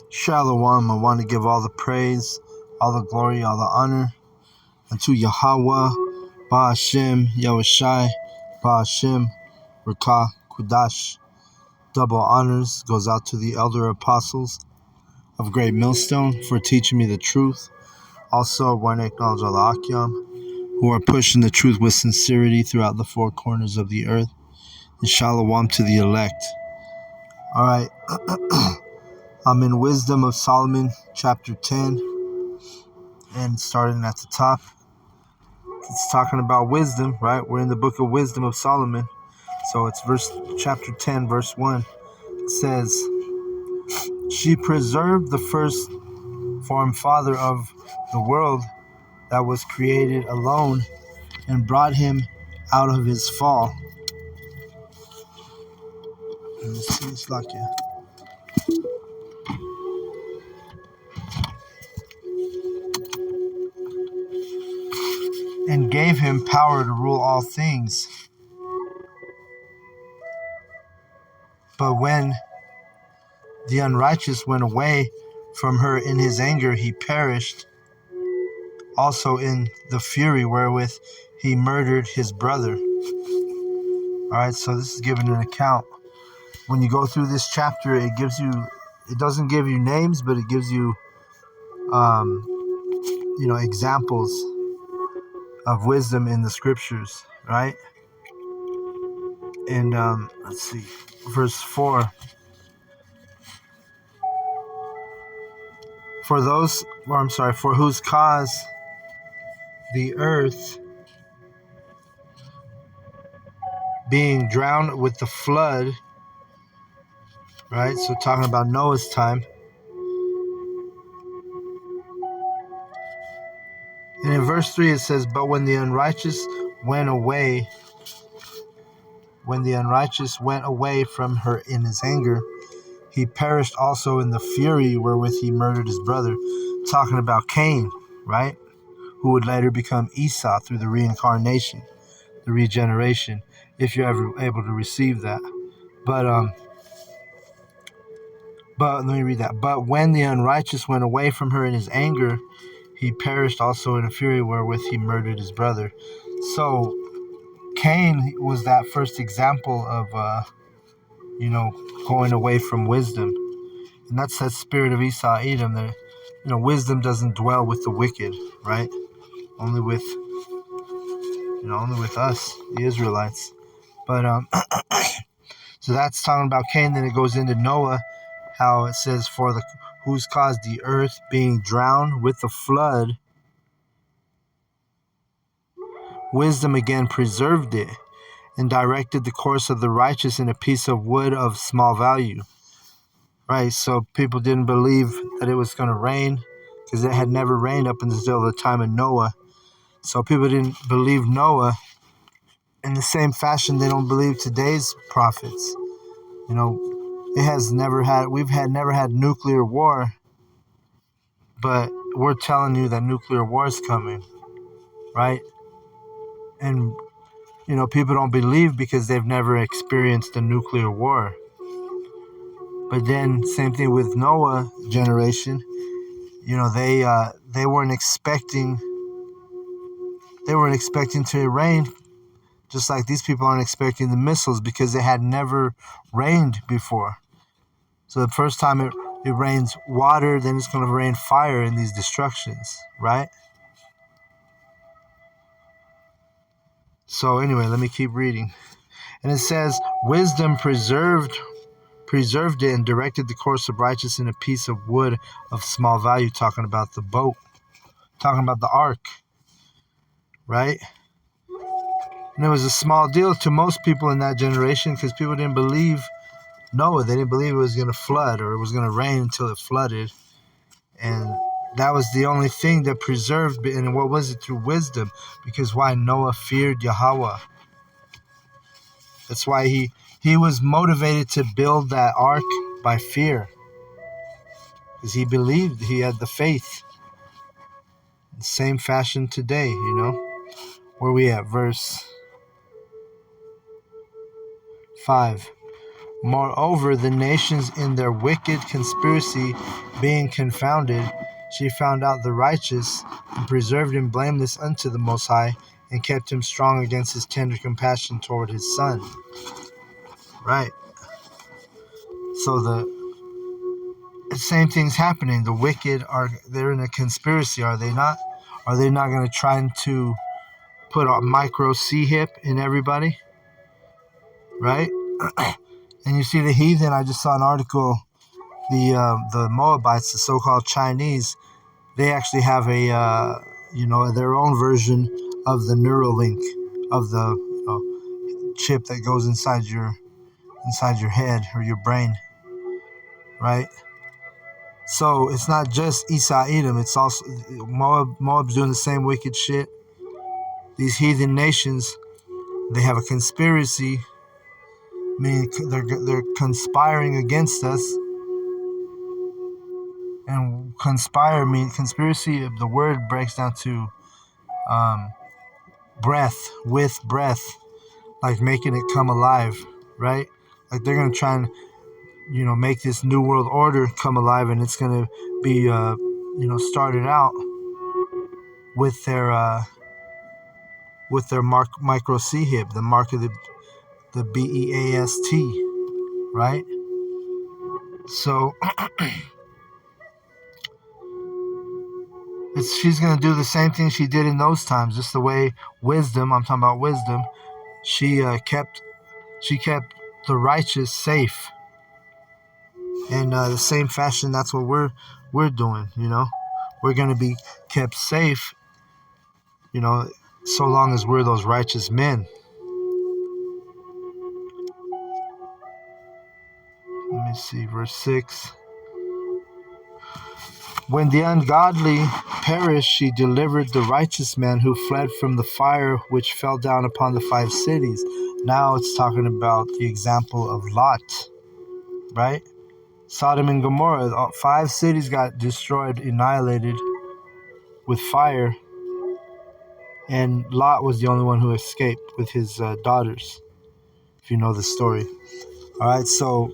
Shalom, I want to give all the praise, all the glory, all the honor unto Yahawah, Ba'ashem, Yahushai, Ba'ashem, Rakah, Kudash. Double honors goes out to the elder apostles of Great Millstone for teaching me the truth. Also, I want to acknowledge all the Akyam who are pushing the truth with sincerity throughout the four corners of the earth. And Shalom to the elect. All right. I'm in Wisdom of Solomon, chapter 10, and starting at the top. It's talking about wisdom, right? We're in the book of Wisdom of Solomon. So it's chapter 10, verse 1. It says, "She preserved the first form father of the world that was created alone and brought him out of his fall." Let me see, it's like and gave him power to rule all things. But when the unrighteous went away from her in his anger, he perished also in the fury wherewith he murdered his brother. All right, so this is giving an account. When you go through this chapter, it doesn't give you names, but it gives you, examples of wisdom in the scriptures, right? And let's see, verse 4. For whose cause the earth being drowned with the flood, right? So talking about Noah's time. And in verse 3 it says, "But when the unrighteous went away from her in his anger, he perished also in the fury wherewith he murdered his brother." Talking about Cain, right? Who would later become Esau through the reincarnation, the regeneration, if you're ever able to receive that. But let me read that. "But when the unrighteous went away from her in his anger, he perished also in a fury wherewith he murdered his brother." So Cain was that first example of, going away from wisdom. And that's that spirit of Esau Edom that, wisdom doesn't dwell with the wicked, right? Only with us, the Israelites. But, so that's talking about Cain. Then it goes into Noah, how it says, whose caused the earth being drowned with the flood, wisdom again preserved it and directed the course of the righteous in a piece of wood of small value. Right, so people didn't believe that it was going to rain because it had never rained up until the time of Noah. So people didn't believe Noah. In the same fashion, they don't believe today's prophets. We've never had nuclear war, but we're telling you that nuclear war is coming, right? And, people don't believe because they've never experienced a nuclear war. But then, same thing with Noah generation. They weren't expecting to rain, just like these people aren't expecting the missiles because it had never rained before. So the first time it rains water, then it's going to rain fire in these destructions, right? So anyway, let me keep reading. And it says, "Wisdom preserved it and directed the course of righteousness in a piece of wood of small value," talking about the boat, talking about the ark, right? And it was a small deal to most people in that generation because people didn't believe Noah. They didn't believe it was going to flood or it was going to rain until it flooded. And that was the only thing that preserved it. And what was it? Through wisdom. Because why? Noah feared Yahawah. That's why he was motivated to build that ark by fear. Because he believed, he had the faith. The same fashion today, Where we at? Verse 5. Moreover, the nations in their wicked conspiracy being confounded, she found out the righteous, and preserved him blameless unto the Most High, and kept him strong against his tender compassion toward his son. Right. So the same thing's happening. The wicked they're in a conspiracy, are they not? Are they not going to try to put a micro C hip in everybody? Right? And you see the heathen, I just saw an article, the Moabites, the so-called Chinese, they actually have their own version of the Neuralink, of the chip that goes inside your head or your brain, right? So it's not just Esau Edom, it's also Moab's doing the same wicked shit. These heathen nations, they have a conspiracy, meaning they're conspiring against us. And conspiracy, the word breaks down to breath, with breath, like making it come alive, right? Like they're going to try and, make this new world order come alive, and it's going to be, started out with their micro C hip, the mark of the BEAST, right? So she's going to do the same thing she did in those times, just the way wisdom, I'm talking about wisdom, she kept the righteous safe. In the same fashion, that's what we're doing, We're going to be kept safe, so long as we're those righteous men. Let me see, verse 6. When the ungodly perished, she delivered the righteous man who fled from the fire which fell down upon the 5 cities. Now it's talking about the example of Lot, right? Sodom and Gomorrah, 5 cities got destroyed, annihilated with fire, and Lot was the only one who escaped with his daughters, if you know the story. All right, so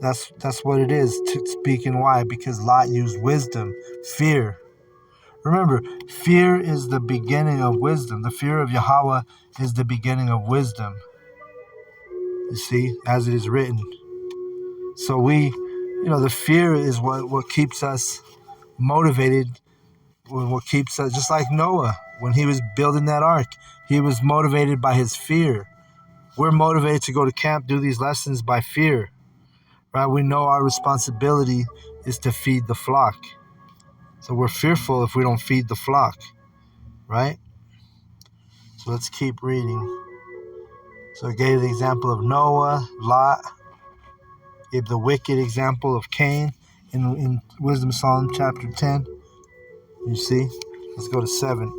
that's what it is. Speaking why? Because Lot used wisdom, fear. Remember, fear is the beginning of wisdom. The fear of Yahawah is the beginning of wisdom. You see, as it is written. So the fear is what keeps us motivated, what keeps us, just like Noah, when he was building that ark, he was motivated by his fear. We're motivated to go to camp, do these lessons by fear, right? We know our responsibility is to feed the flock. So we're fearful if we don't feed the flock, right? So let's keep reading. So it gave the example of Noah, Lot, gave the wicked example of Cain in Wisdom Psalm chapter 10. You see? Let's go to 7.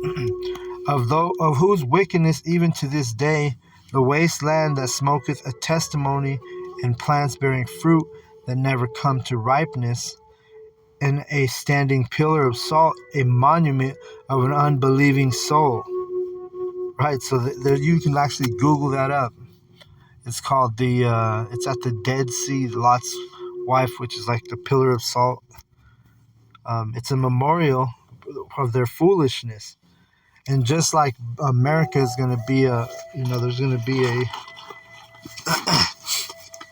Of whose wickedness even to this day, the wasteland that smoketh a testimony, and plants bearing fruit that never come to ripeness, and a standing pillar of salt, a monument of an unbelieving soul. Right, so there you can actually Google that up. It's called it's at the Dead Sea, Lot's wife, which is like the pillar of salt. It's a memorial of their foolishness. And just like America is going to be there's going to be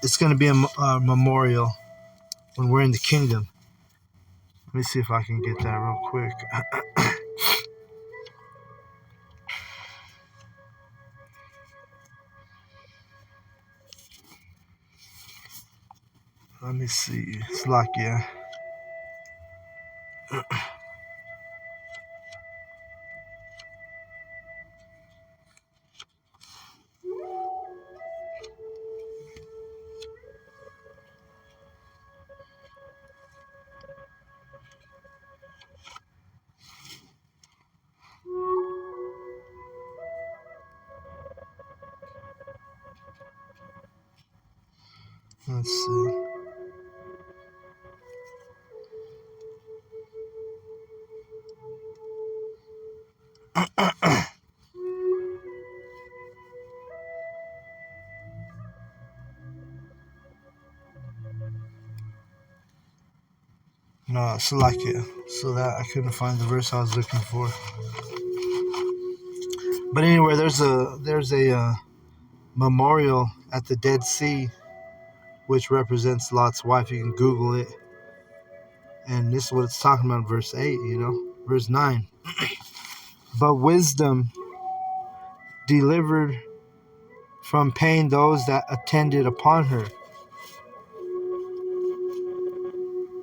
it's going to be a memorial when we're in the kingdom. Let me see if I can get that real quick. Let me see. It's like, yeah. Let's see. No, Salakia. So that I couldn't find the verse I was looking for. But anyway, there's a memorial at the Dead Sea, which represents Lot's wife. You can Google it, and this is what it's talking about in verse 8. Verse 9. But wisdom delivered from pain those that attended upon her.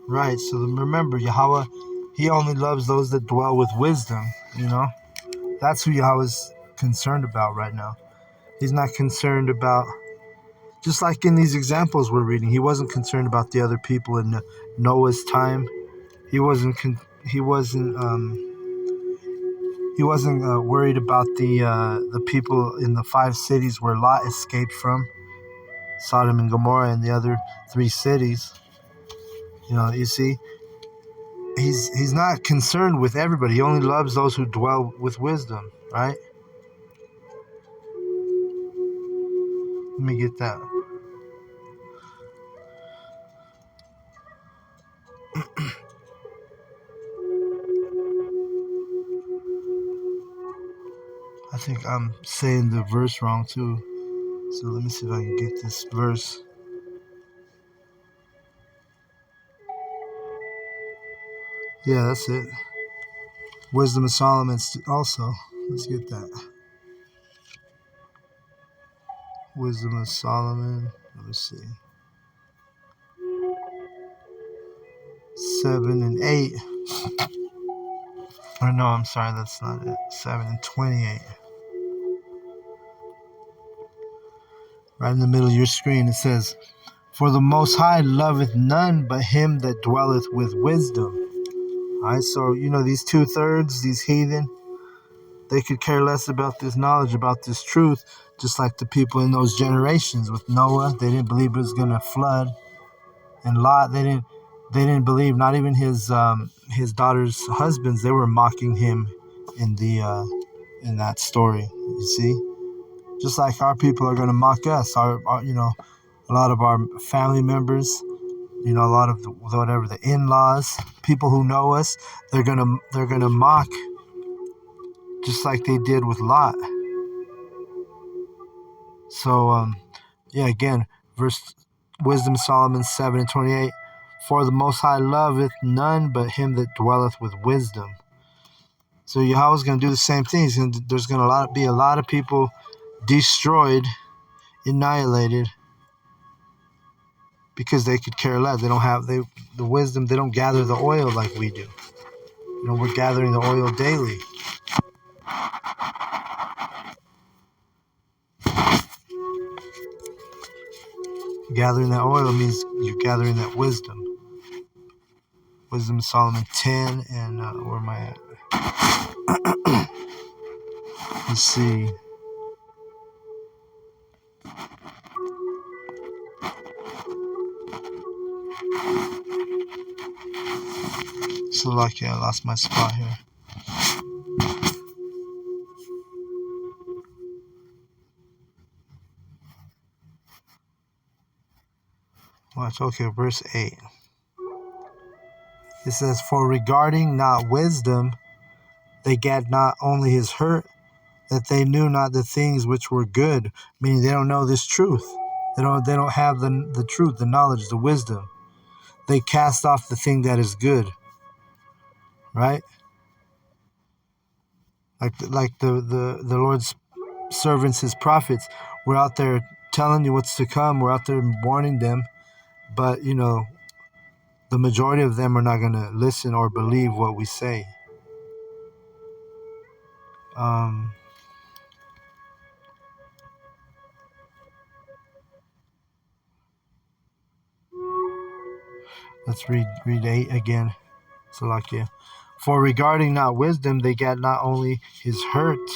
Right. So remember, Yahawah, He only loves those that dwell with wisdom. That's who Yahweh's concerned about right now. He's not concerned about, just like in these examples we're reading, He wasn't concerned about the other people in Noah's time. He wasn't worried about the people in the 5 cities where Lot escaped from, Sodom and Gomorrah, and the other 3 cities. You see, he's not concerned with everybody. He only loves those who dwell with wisdom, right? Let me get that. I think I'm saying the verse wrong too. So let me see if I can get this verse. Yeah, that's it. Wisdom of Solomon also. Let's get that. Wisdom of Solomon. Let me see. 7 and 8. Or no, I'm sorry, that's not it. 7 and 28. Right in the middle of your screen, it says, "For the Most High loveth none but him that dwelleth with wisdom." All right, so these 2/3, these heathen, they could care less about this knowledge, about this truth, just like the people in those generations with Noah. They didn't believe it was going to flood, and Lot, they didn't believe. Not even his daughter's husbands. They were mocking him in that story. You see, just like our people are going to mock us. Our a lot of our family members. A lot of the in-laws, people who know us, they're gonna mock, just like they did with Lot. So again, verse Wisdom Solomon 7 and 28. For the Most High loveth none but him that dwelleth with wisdom. So Yahweh's gonna do the same thing. There's gonna be a lot of people destroyed, annihilated, because they could care less. They don't have the wisdom. They don't gather the oil like we do. We're gathering the oil daily. Gathering that oil means you're gathering that wisdom. Wisdom of Solomon 10 and where am I at? Let's see. So lucky I lost my spot here. Watch, okay, verse 8. It says, "For regarding not wisdom, they gat not only his hurt, that they knew not the things which were good," meaning they don't know this truth. They don't have the truth, the knowledge, the wisdom. They cast off the thing that is good. Right? Like the Lord's servants, his prophets, we're out there telling you what's to come. We're out there warning them, but the majority of them are not going to listen or believe what we say. Let's read 8 again. Salakia. "For regarding not wisdom, they gat not only his hurt,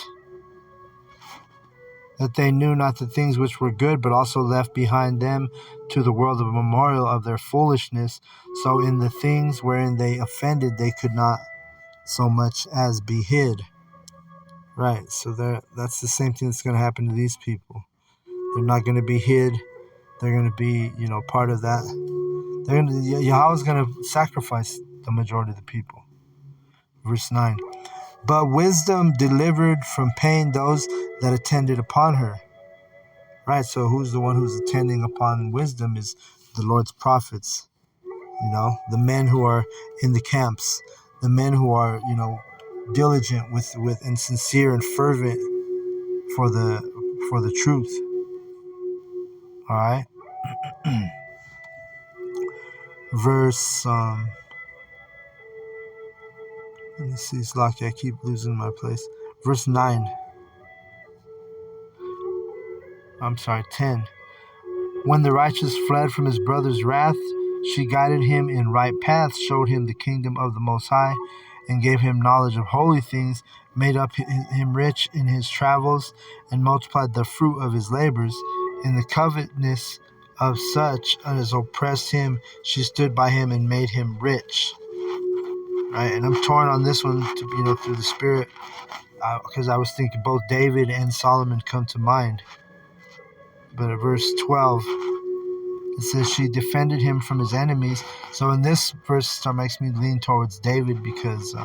that they knew not the things which were good, but also left behind them to the world a memorial of their foolishness. So in the things wherein they offended, they could not so much as be hid." Right, so that's the same thing that's going to happen to these people. They're not going to be hid. They're going to be, part of that. Yahweh's going to sacrifice the majority of the people. Verse 9. But wisdom delivered from pain those that attended upon her. Right, so who's the one who's attending upon wisdom is the Lord's prophets. The men who are in the camps, the men who are, diligent with and sincere and fervent for the truth. All right. Verse let me see, it's lucky I keep losing my place. Verse 9. I'm sorry, 10. When the righteous fled from his brother's wrath, she guided him in right paths, showed him the kingdom of the Most High, and gave him knowledge of holy things, made up him rich in his travels, and multiplied the fruit of his labors. In the covetousness of such as oppressed him, she stood by him and made him rich. Right, and I'm torn on this one, through the Spirit, because I was thinking both David and Solomon come to mind. But at verse 12, it says she defended him from his enemies. So in this verse, it makes me lean towards David because,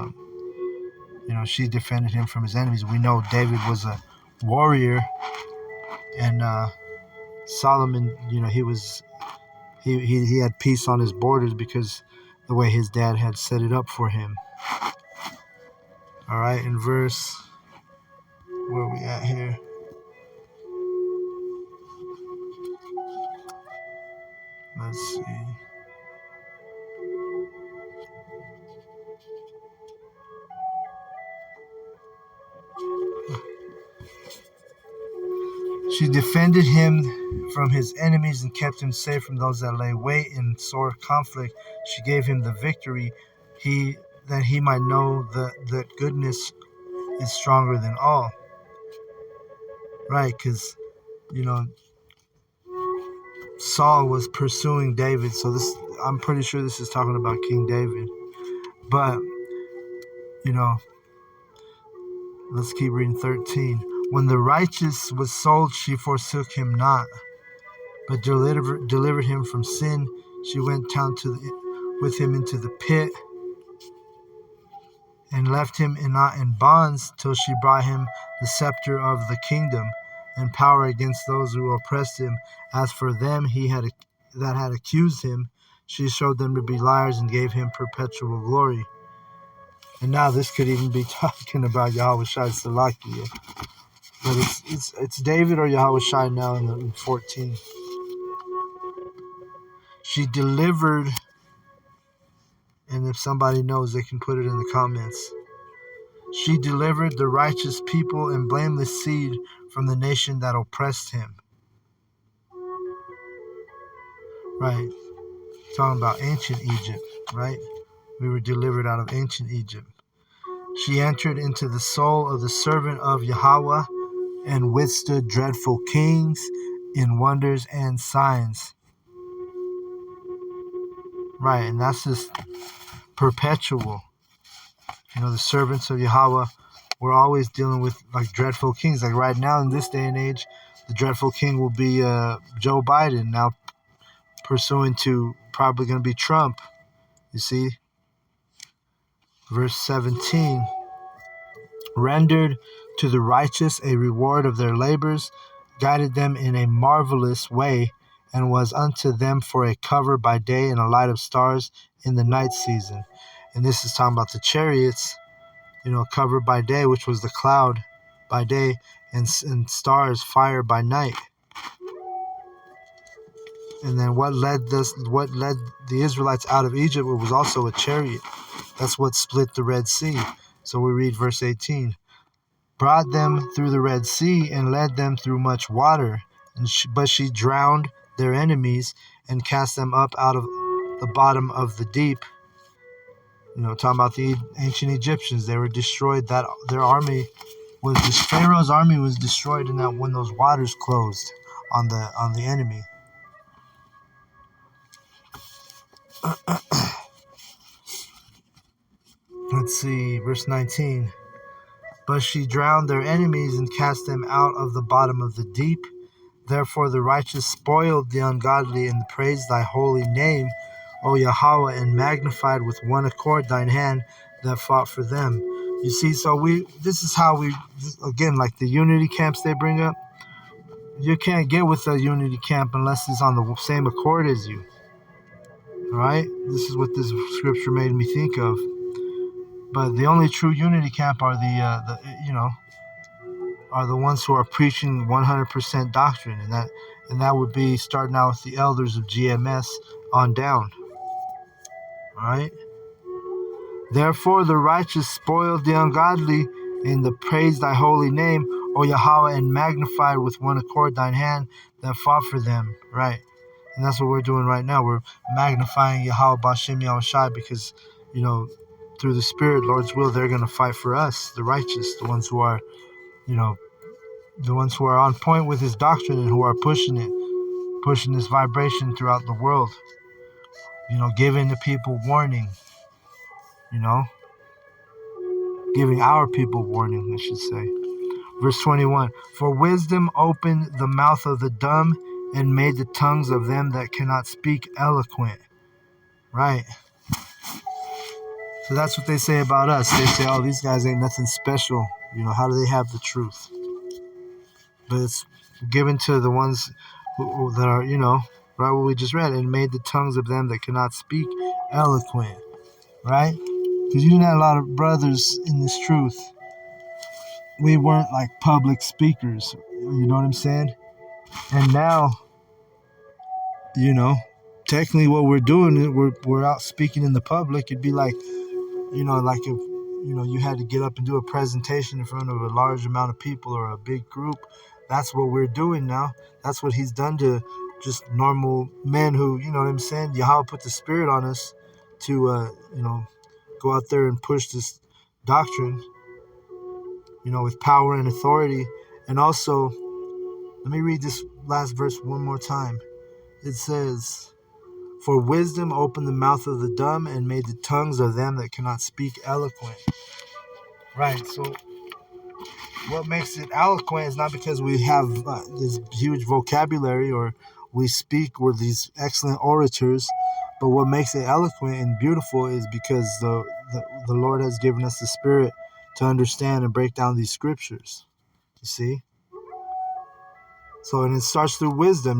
she defended him from his enemies. We know David was a warrior, and Solomon, he had peace on his borders because the way his dad had set it up for him. All right, in verse, where are we at here? Let's see. She defended him from his enemies and kept him safe from those that lay wait in sore conflict. She gave him the victory, that he might know that goodness is stronger than all. Right, because, Saul was pursuing David, so I'm pretty sure this is talking about King David. But, let's keep reading 13. When the righteous was sold, she forsook him not, but delivered him from sin. She went down with him into the pit, and left him not in bonds, till she brought him the scepter of the kingdom and power against those who oppressed him. As for them that had accused him, she showed them to be liars and gave him perpetual glory. And now this could even be talking about Yahawah Salakia. But it's David or Yahawah now in 14. She delivered, and if somebody knows, they can put it in the comments. She delivered the righteous people and blameless seed from the nation that oppressed him. Right. Talking about ancient Egypt, right? We were delivered out of ancient Egypt. She entered into the soul of the servant of Yahawah and withstood dreadful kings in wonders and signs. Right, and that's just perpetual. The servants of Yahawah, we're always dealing with like dreadful kings. Like right now in this day and age, the dreadful king will be Joe Biden, now pursuing to probably going to be Trump. You see? Verse 17. Rendered to the righteous a reward of their labors, guided them in a marvelous way, and was unto them for a cover by day and a light of stars in the night season. And this is talking about the chariots, covered by day, which was the cloud by day, and stars, fire by night. And then what led the Israelites out of Egypt? It was also a chariot. That's what split the Red Sea. So we read verse 18. Brought them through the Red Sea and led them through much water. But she drowned their enemies and cast them up out of the bottom of the deep. Talking about the ancient Egyptians. They were destroyed. That their army was Pharaoh's army was destroyed in that when those waters closed on the enemy. Let's see, verse 19. But she drowned their enemies and cast them out of the bottom of the deep. Therefore the righteous spoiled the ungodly and praised thy holy name. O Yahawah, and magnified with one accord thine hand that fought for them. You see, so this is how we, again, like the unity camps they bring up, you can't get with a unity camp unless it's on the same accord as you. All right? This is what this scripture made me think of. But the only true unity camp are are the ones who are preaching 100% doctrine, and that would be starting out with the elders of GMS on down. All right? Therefore the righteous spoiled the ungodly, and the praise thy holy name, O Yahawah, and magnified with one accord thine hand that fought for them. Right? And that's what we're doing right now. We're magnifying Yahawah B'Shem Yahushai because, through the Spirit, Lord's will, they're going to fight for us, the righteous, the ones who are, the ones who are on point with his doctrine and who are pushing this vibration throughout the world, giving the people warning, giving our people warning, I should say. Verse 21, for wisdom opened the mouth of the dumb and made the tongues of them that cannot speak eloquent. Right. So that's what they say about us. They say, oh, these guys ain't nothing special. How do they have the truth? But it's given to the ones that are, right what we just read, and made the tongues of them that cannot speak eloquent. Right? Because you had a lot of brothers in this truth. We weren't like public speakers. You know what I'm saying? And now, technically what we're doing, we're out speaking in the public. It'd be like, like if, you had to get up and do a presentation in front of a large amount of people or a big group. That's what we're doing now. That's what he's done to just normal men who, you know what I'm saying? Yahawah put the spirit on us to, go out there and push this doctrine, with power and authority. And also, let me read this last verse one more time. It says, for wisdom opened the mouth of the dumb and made the tongues of them that cannot speak eloquent. Right, so what makes it eloquent is not because we have this huge vocabulary or we speak, we're these excellent orators, but what makes it eloquent and beautiful is because the Lord has given us the spirit to understand and break down these scriptures. You see? So, and it starts through wisdom.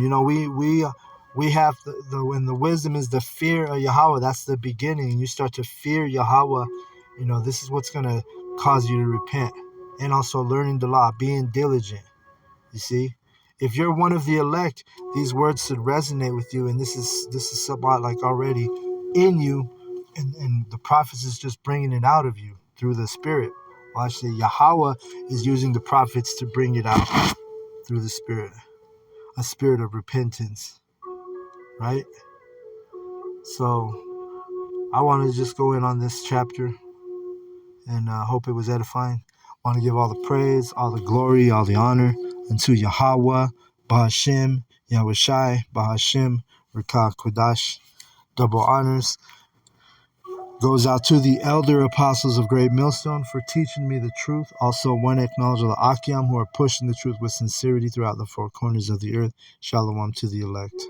We have when the wisdom is the fear of Yahawah. That's the beginning. You start to fear Yahawah. This is what's going to cause you to repent. And also learning the law, being diligent. You see? If you're one of the elect, these words should resonate with you. And this is somewhat like already in you. And the prophets is just bringing it out of you through the Spirit. Well, actually, Yahawah is using the prophets to bring it out through the Spirit. A spirit of repentance. Right? So I want to just go in on this chapter and hope it was edifying. I want to give all the praise, all the glory, all the honor unto Yahawah, B'Hashem, Yahushai, B'Hashem, Rakah Kodash. Double honors goes out to the elder apostles of Great Millstone for teaching me the truth. Also, one acknowledge of the Akiam who are pushing the truth with sincerity throughout the four corners of the earth. Shalom to the elect.